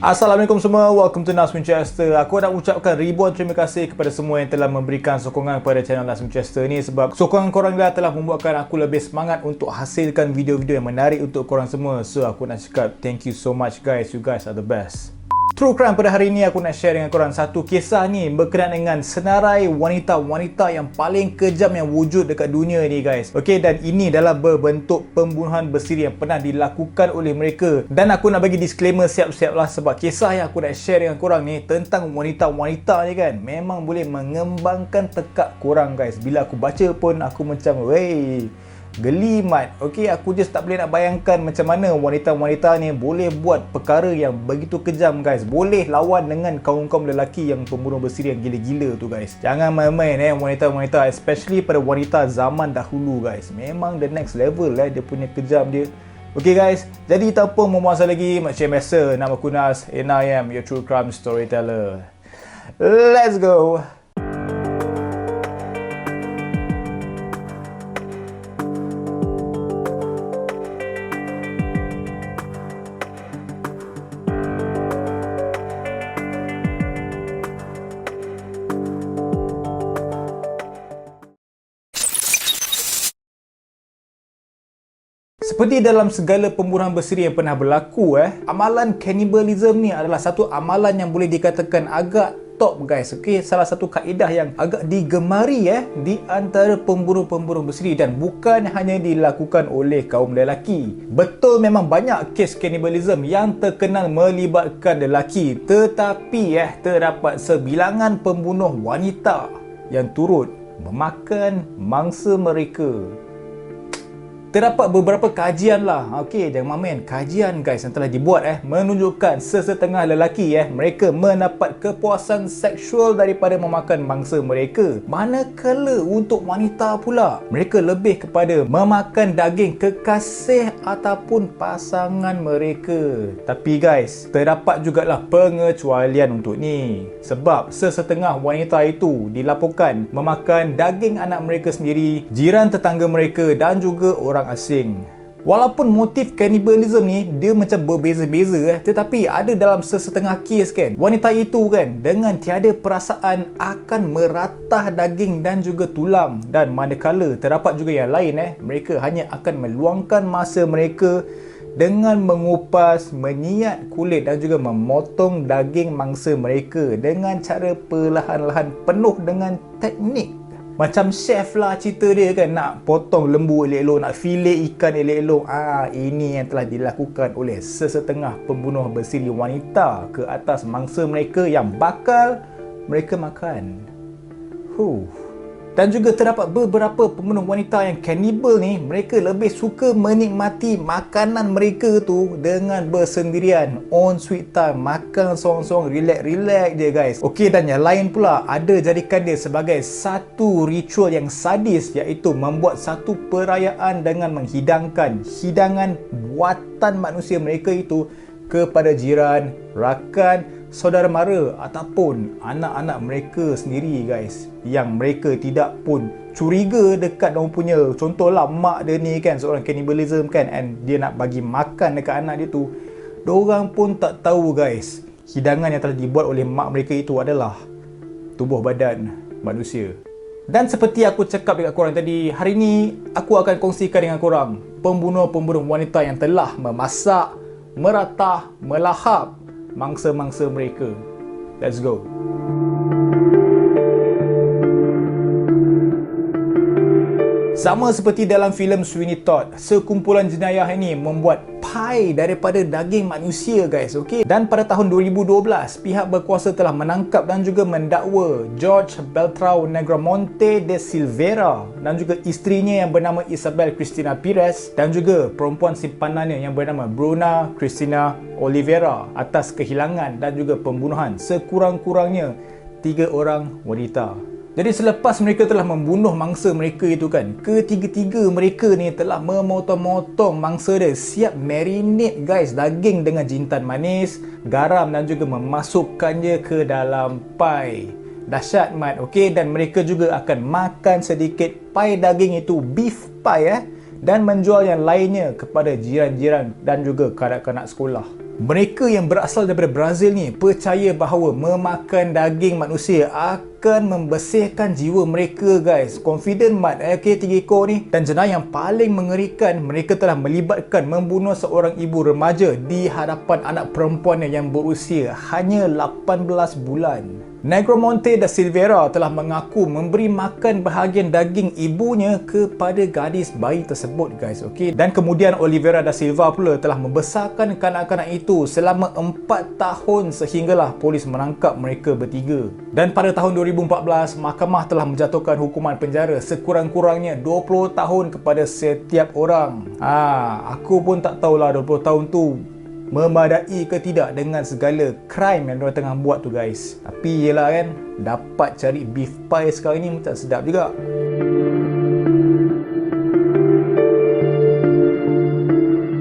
Assalamualaikum semua, welcome to Nas Winchester. Aku nak ucapkan ribuan terima kasih kepada semua yang telah memberikan sokongan kepada channel Nas Winchester ni, sebab sokongan korang telah membuatkan aku lebih semangat untuk hasilkan video-video yang menarik untuk korang semua. So aku nak cakap thank you so much guys, you guys are the best. True Crime pada hari ini aku nak share dengan korang satu kisah ni berkenaan dengan senarai wanita-wanita yang paling kejam yang wujud dekat dunia ni guys. Okay, dan ini adalah berbentuk pembunuhan bersiri yang pernah dilakukan oleh mereka. Dan aku nak bagi disclaimer siap-siap lah, sebab kisah yang aku nak share dengan korang ni tentang wanita-wanita ni kan memang boleh mengembangkan tekak korang guys. Bila aku baca pun aku macam wey, geli mat. Okay, aku just tak boleh nak bayangkan macam mana wanita-wanita ni boleh buat perkara yang begitu kejam guys. Boleh lawan dengan kaum-kaum lelaki yang pembunuh bersiri yang gila-gila tu guys. Jangan main-main wanita-wanita, especially pada wanita zaman dahulu guys. Memang the next level dia punya kejam dia. Okay guys, jadi tanpa membuang masa lagi, macam biasa, nama aku Nas and I am your true crime storyteller. Let's go. Seperti dalam segala pembunuhan bersiri yang pernah berlaku, amalan cannibalism ni adalah satu amalan yang boleh dikatakan agak top guys. Okay, salah satu kaedah yang agak digemari di antara pembunuh-pembunuh bersiri, dan bukan hanya dilakukan oleh kaum lelaki. Betul, memang banyak kes cannibalism yang terkenal melibatkan lelaki, tetapi terdapat sebilangan pembunuh wanita yang turut memakan mangsa mereka. Terdapat beberapa kajian lah, okey, jangan main kajian guys yang telah dibuat menunjukkan sesetengah lelaki mereka mendapat kepuasan seksual daripada memakan mangsa mereka. Manakala untuk wanita pula, mereka lebih kepada memakan daging kekasih ataupun pasangan mereka. Tapi guys, terdapat jugalah pengecualian untuk ni, sebab sesetengah wanita itu dilaporkan memakan daging anak mereka sendiri, jiran tetangga mereka dan juga orang asing. Walaupun motif cannibalism ni dia macam berbeza-beza, tetapi ada dalam sesetengah kes kan, wanita itu kan dengan tiada perasaan akan meratah daging dan juga tulang, dan manakala terdapat juga yang lain mereka hanya akan meluangkan masa mereka dengan mengupas, menyiat kulit dan juga memotong daging mangsa mereka dengan cara perlahan-lahan penuh dengan teknik. Macam chef lah cerita dia kan, nak potong lembu elok-elok, nak filet ikan elok-elok. Ini yang telah dilakukan oleh sesetengah pembunuh bersiri wanita ke atas mangsa mereka yang bakal mereka makan. Dan juga terdapat beberapa pembunuh wanita yang cannibal ni, mereka lebih suka menikmati makanan mereka tu dengan bersendirian, on sweet time, makan sorang-sorang, relax-relax je guys. Okey, dan yang lain pula ada jadikan dia sebagai satu ritual yang sadis, iaitu membuat satu perayaan dengan menghidangkan hidangan buatan manusia mereka itu kepada jiran, rakan, saudara mara ataupun anak-anak mereka sendiri guys, yang mereka tidak pun curiga dekat diorang punya. Contohlah mak dia ni kan seorang cannibalism kan, and dia nak bagi makan dekat anak dia tu, diorang pun tak tahu guys, hidangan yang telah dibuat oleh mak mereka itu adalah tubuh badan manusia. Dan seperti aku cakap dekat korang tadi, hari ni aku akan kongsikan dengan korang pembunuh-pembunuh wanita yang telah memasak, meratah, melahap mangsa-mangsa mereka. Let's go. Sama seperti dalam filem Sweeney Todd, sekumpulan jenayah ini membuat pai daripada daging manusia guys, okey. Dan pada tahun 2012, pihak berkuasa telah menangkap dan juga mendakwa George Beltrão Negromonte de Silveira dan juga isterinya yang bernama Isabel Cristina Pires, dan juga perempuan simpanannya yang bernama Bruna Cristina Oliveira atas kehilangan dan juga pembunuhan sekurang-kurangnya 3 orang wanita. Jadi selepas mereka telah membunuh mangsa mereka itu kan, ketiga-tiga mereka ni telah memotong-motong mangsa dia, siap marinate guys daging dengan jintan manis, garam dan juga memasukkannya ke dalam pai. Dahsyat mat, okey. Dan mereka juga akan makan sedikit pai daging itu, beef pie dan menjual yang lainnya kepada jiran-jiran dan juga kanak-kanak sekolah. Mereka yang berasal daripada Brazil ni percaya bahawa memakan daging manusia akan membersihkan jiwa mereka guys. Confident mat okay, 3 ekor ni. Dan jenayah yang paling mengerikan, mereka telah melibatkan membunuh seorang ibu remaja di hadapan anak perempuannya yang berusia hanya 18 bulan. Negromonte da Silveira telah mengaku memberi makan bahagian daging ibunya kepada gadis bayi tersebut guys, okey. Dan kemudian Oliveira da Silva pula telah membesarkan kanak-kanak itu selama 4 tahun sehinggalah polis menangkap mereka bertiga. Dan pada tahun 2014, mahkamah telah menjatuhkan hukuman penjara sekurang-kurangnya 20 tahun kepada setiap orang. Aku pun tak tahulah 20 tahun tu memadai ke tidak dengan segala crime yang mereka tengah buat tu guys. Tapi yelah kan, dapat cari beef pie sekarang ni macam sedap juga.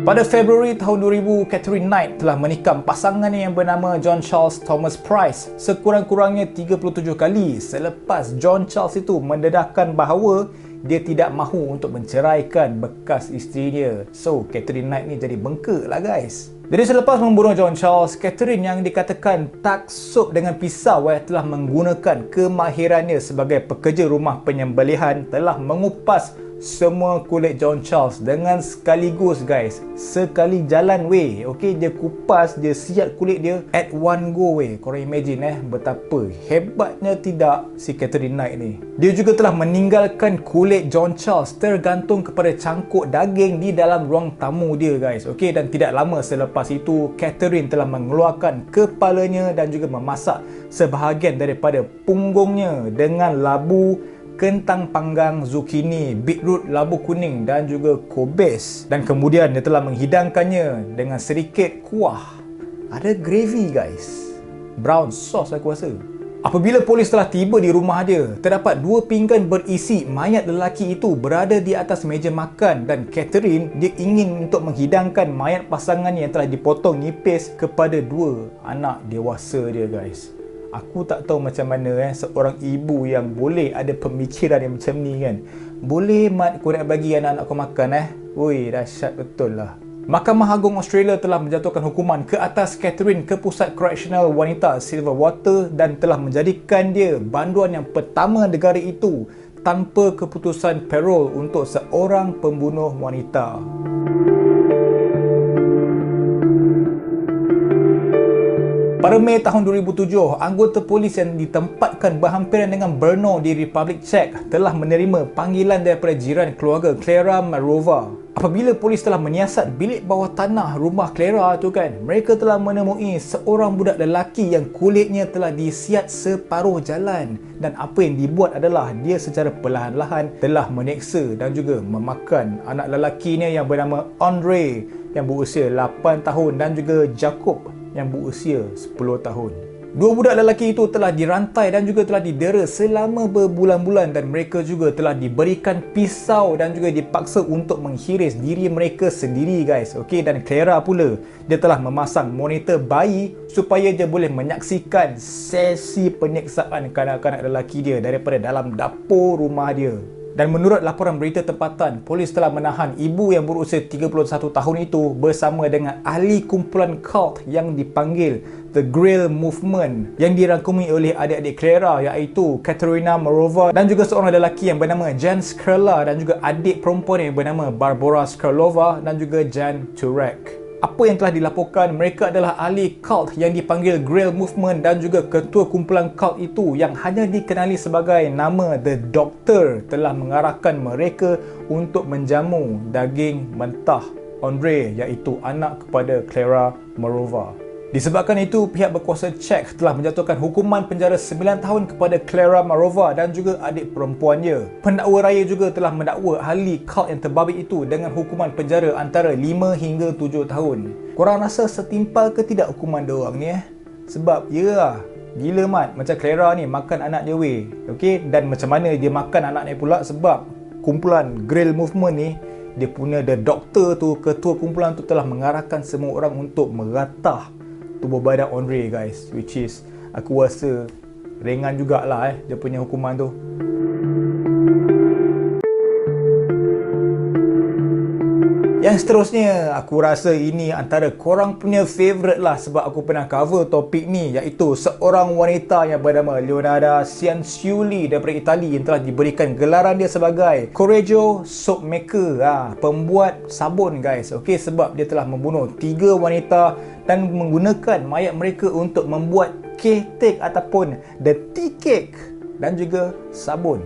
Pada Februari tahun 2000, Catherine Knight telah menikam pasangannya yang bernama John Charles Thomas Price sekurang-kurangnya 37 kali selepas John Charles itu mendedahkan bahawa dia tidak mahu untuk menceraikan bekas isterinya. So, Catherine Knight ni jadi bengkak lah guys. Jadi selepas membunuh John Charles, Catherine yang dikatakan taksub dengan pisau telah menggunakan kemahirannya sebagai pekerja rumah penyembelihan telah mengupas semua kulit John Charles dengan sekaligus guys. Sekali jalan weh. Okey, dia kupas, dia siap kulit dia at one go weh. Korang imagine betapa hebatnya tidak si Catherine Knight ni. Dia juga telah meninggalkan kulit John Charles tergantung kepada cangkuk daging di dalam ruang tamu dia guys. Okey, dan tidak lama selepas itu Catherine telah mengeluarkan kepalanya dan juga memasak sebahagian daripada punggungnya dengan labu, kentang panggang, zucchini, beetroot, labu kuning dan juga kobes. Dan kemudian dia telah menghidangkannya dengan sedikit kuah. Ada gravy guys. Brown sauce aku rasa. Apabila polis telah tiba di rumah dia, terdapat 2 pinggan berisi mayat lelaki itu berada di atas meja makan dan Catherine dia ingin untuk menghidangkan mayat pasangannya yang telah dipotong nipis kepada 2 anak dewasa dia guys. Aku tak tahu macam mana seorang ibu yang boleh ada pemikiran yang macam ni kan. Boleh mat kau nak bagi anak-anak kau makan Ui, dahsyat betul lah. Mahkamah Agung Australia telah menjatuhkan hukuman ke atas Catherine ke Pusat Correctional Wanita Silverwater dan telah menjadikan dia banduan yang pertama negara itu tanpa keputusan parole untuk seorang pembunuh wanita. Pada Mei tahun 2007, anggota polis yang ditempatkan berhampiran dengan Brno di Republik Czech telah menerima panggilan daripada jiran keluarga Clara Marova. Apabila polis telah menyiasat bilik bawah tanah rumah Clara tu kan, mereka telah menemui seorang budak lelaki yang kulitnya telah disiat separuh jalan. Dan apa yang dibuat adalah dia secara perlahan-lahan telah menyeksa dan juga memakan anak lelakinya yang bernama Andre yang berusia 8 tahun dan juga Jacob yang berusia 10 tahun. 2 budak lelaki itu telah dirantai dan juga telah didera selama berbulan-bulan dan mereka juga telah diberikan pisau dan juga dipaksa untuk menghiris diri mereka sendiri guys. Okey, dan Clara pula dia telah memasang monitor bayi supaya dia boleh menyaksikan sesi penyiksaan kanak-kanak lelaki dia daripada dalam dapur rumah dia. Dan menurut laporan berita tempatan, polis telah menahan ibu yang berusia 31 tahun itu bersama dengan ahli kumpulan cult yang dipanggil The Grail Movement yang dirangkumi oleh adik-adik Clara iaitu Katerina Marova dan juga seorang lelaki yang bernama Jan Skrla dan juga adik perempuan yang bernama Barbara Skrlova dan juga Jan Turek. Apa yang telah dilaporkan, mereka adalah ahli cult yang dipanggil Grail Movement dan juga ketua kumpulan cult itu yang hanya dikenali sebagai nama The Doctor telah mengarahkan mereka untuk menjamu daging mentah Andre iaitu anak kepada Clara Marova. Disebabkan itu, pihak berkuasa Czech telah menjatuhkan hukuman penjara 9 tahun kepada Clara Marova dan juga adik perempuannya. Pendakwa raya juga telah mendakwa ahli cult yang terbabit itu dengan hukuman penjara antara 5 hingga 7 tahun. Korang rasa setimpal ke tidak hukuman diorang ni Sebab ya gila mat, macam Clara ni makan anak dia weh. Okey, dan macam mana dia makan anak dia pula sebab kumpulan Grail Movement ni dia punya The Doctor tu, ketua kumpulan tu telah mengarahkan semua orang untuk meratah tubuh badan Andre guys, which is aku rasa ringan jugalah dia punya hukuman tu. Yang seterusnya, aku rasa ini antara korang punya favourite lah sebab aku pernah cover topik ni, iaitu seorang wanita yang bernama Leonarda Cianciulli daripada Itali yang telah diberikan gelaran dia sebagai Coraggio Soap Maker, pembuat sabun guys. Okey, sebab dia telah membunuh 3 wanita dan menggunakan mayat mereka untuk membuat cake ataupun the tea cake dan juga sabun.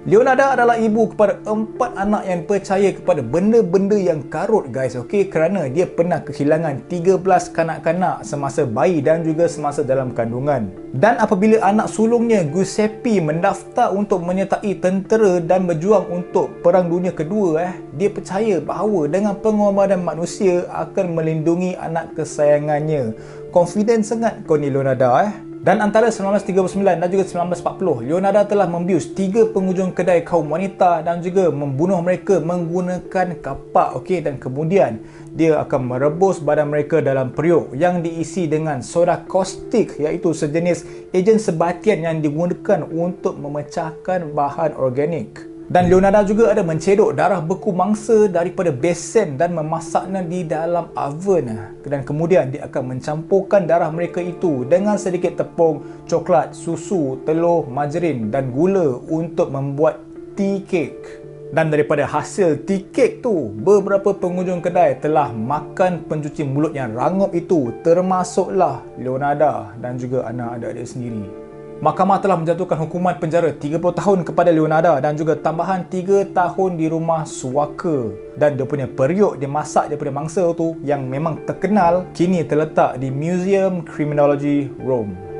Leonarda adalah ibu kepada 4 anak yang percaya kepada benda-benda yang karut guys, okey, kerana dia pernah kehilangan 13 kanak-kanak semasa bayi dan juga semasa dalam kandungan. Dan apabila anak sulungnya Giuseppe mendaftar untuk menyertai tentera dan berjuang untuk Perang Dunia Kedua, dia percaya bahawa dengan pengorbanan manusia akan melindungi anak kesayangannya. Confident sangat kau ni Leonarda. Dan antara 1939 dan juga 1940, Leonarda telah membius 3 penghujung kedai kaum wanita dan juga membunuh mereka menggunakan kapak, okey, dan kemudian dia akan merebus badan mereka dalam periuk yang diisi dengan soda kaustik, iaitu sejenis ejen sebatian yang digunakan untuk memecahkan bahan organik. Dan Leonarda juga ada mencedok darah beku mangsa daripada besen dan memasaknya di dalam oven. Dan kemudian dia akan mencampurkan darah mereka itu dengan sedikit tepung, coklat, susu, telur, margarin dan gula untuk membuat tea cake. Dan daripada hasil tea cake tu, beberapa pengunjung kedai telah makan pencuci mulut yang rangup itu, termasuklah Leonarda dan juga anak-anak dia sendiri. Mahkamah telah menjatuhkan hukuman penjara 30 tahun kepada Leonarda dan juga tambahan 3 tahun di rumah suaka. Dan dia punya periuk dia masak daripada mangsa tu yang memang terkenal kini terletak di Museum Criminology Rome.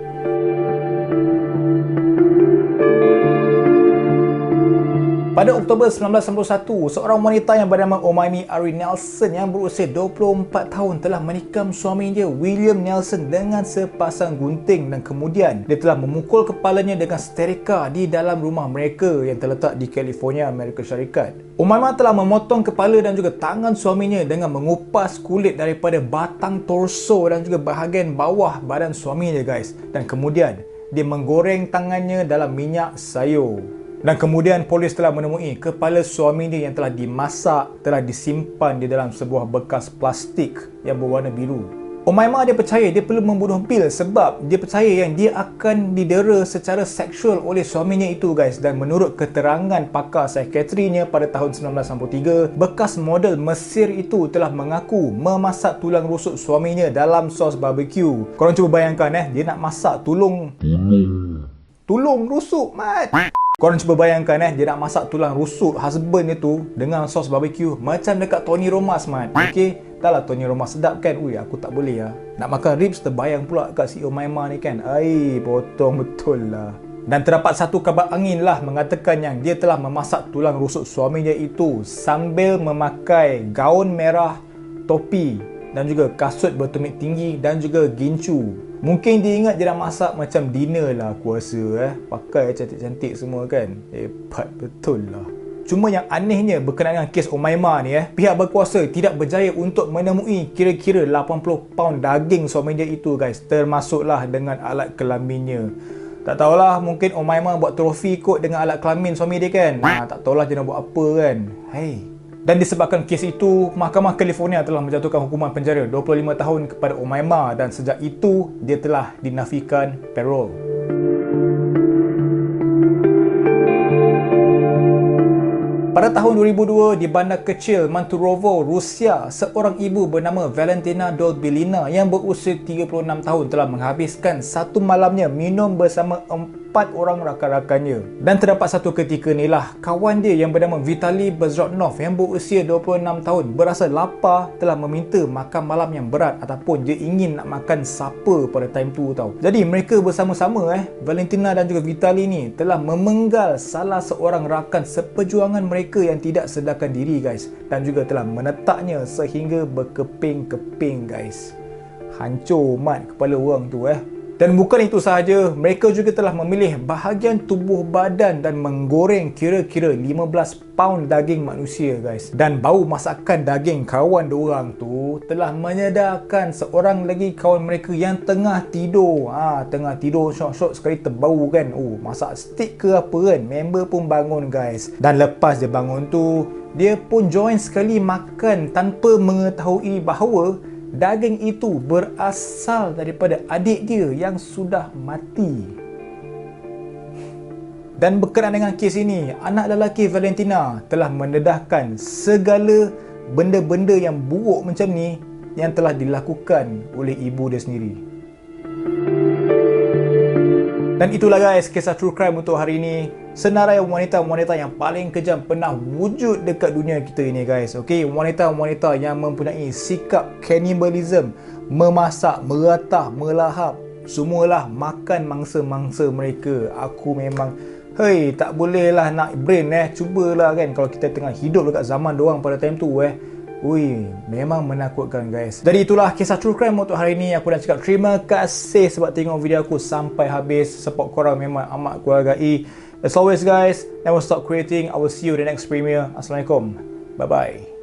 Pada Oktober 1991, seorang wanita yang bernama Omaimi Ari Nelson yang berusia 24 tahun telah menikam suami dia William Nelson dengan sepasang gunting dan kemudian dia telah memukul kepalanya dengan seterika di dalam rumah mereka yang terletak di California, Amerika Syarikat. Omaima telah memotong kepala dan juga tangan suaminya dengan mengupas kulit daripada batang torso dan juga bahagian bawah badan suaminya guys. Dan kemudian dia menggoreng tangannya dalam minyak sayur. Dan kemudian polis telah menemui kepala suaminya yang telah dimasak, telah disimpan di dalam sebuah bekas plastik yang berwarna biru. Omaima dia percaya dia perlu membunuh Bill sebab dia percaya yang dia akan didera secara seksual oleh suaminya itu guys. Dan menurut keterangan pakar psikiatrinya pada tahun 1993, bekas model Mesir itu telah mengaku memasak tulang rusuk suaminya dalam sos barbecue. Korang cuba bayangkan dia nak masak tulang rusuk mat. Korang cuba bayangkan dia nak masak tulang rusuk husband dia tu dengan sos barbecue macam dekat Tony Romas mat. Okey, dah lah Tony Romas sedap kan. Ui, aku tak boleh lah. Nak makan ribs terbayang pula kat si Omaima ni kan. Ai, potong betul lah. Dan terdapat satu kabar angin lah mengatakan yang dia telah memasak tulang rusuk suaminya itu sambil memakai gaun merah, topi dan juga kasut bertumit tinggi dan juga gincu. Mungkin dia ingat dia nak masak macam dinner lah aku rasa pakai cantik-cantik semua kan. Hebat betul lah. Cuma yang anehnya berkenaan dengan kes Omaima ni pihak berkuasa tidak berjaya untuk menemui kira-kira 80 pound daging suami dia itu guys, termasuklah dengan alat kelaminnya. Tak tahulah, mungkin Omaima buat trofi kot dengan alat kelamin suami dia kan. Tak tahulah dia nak buat apa kan. Dan disebabkan kes itu, Mahkamah California telah menjatuhkan hukuman penjara 25 tahun kepada Omaima dan sejak itu dia telah dinafikan parole. Pada tahun 2002, di bandar kecil Manturovo, Rusia, seorang ibu bernama Valentina Dolbilina yang berusia 36 tahun telah menghabiskan satu malamnya minum bersama 4 orang rakan-rakannya. Dan terdapat satu ketika ni lah, kawan dia yang bernama Vitaly Bezrotnov yang berusia 26 tahun berasa lapar telah meminta makan malam yang berat ataupun dia ingin nak makan supper pada time tu tau. Jadi mereka bersama-sama Valentina dan juga Vitaly ni telah memenggal salah seorang rakan seperjuangan mereka yang tidak sedarkan diri guys, dan juga telah menetaknya sehingga berkeping-keping guys. Hancur mat kepala orang tu Dan bukan itu sahaja, mereka juga telah memilih bahagian tubuh badan dan menggoreng kira-kira 15 paun daging manusia guys. Dan bau masakan daging kawan diorang tu telah menyedarkan seorang lagi kawan mereka yang tengah tidur. Tengah tidur syok-syok sekali terbau kan. Masak steak ke apa kan. Member pun bangun guys. Dan lepas dia bangun tu, dia pun join sekali makan tanpa mengetahui bahawa daging itu berasal daripada adik dia yang sudah mati. Dan berkenaan dengan kes ini, anak lelaki Valentina telah mendedahkan segala benda-benda yang buruk macam ni yang telah dilakukan oleh ibu dia sendiri. Dan itulah guys, kisah true crime untuk hari ini. Senarai wanita-wanita yang paling kejam pernah wujud dekat dunia kita ini guys. Okey, wanita-wanita yang mempunyai sikap cannibalism, memasak, meratah, melahap, semualah makan mangsa-mangsa mereka. Aku memang tak bolehlah nak brain cubalah kan kalau kita tengah hidup dekat zaman diorang pada time tu memang menakutkan guys. Jadi itulah kisah true crime untuk hari ini. Aku dah cakap terima kasih sebab tengok video aku sampai habis. Support korang memang amat aku hargai. As always guys, never stop creating. I will see you in the next premiere. Assalamualaikum. Bye bye.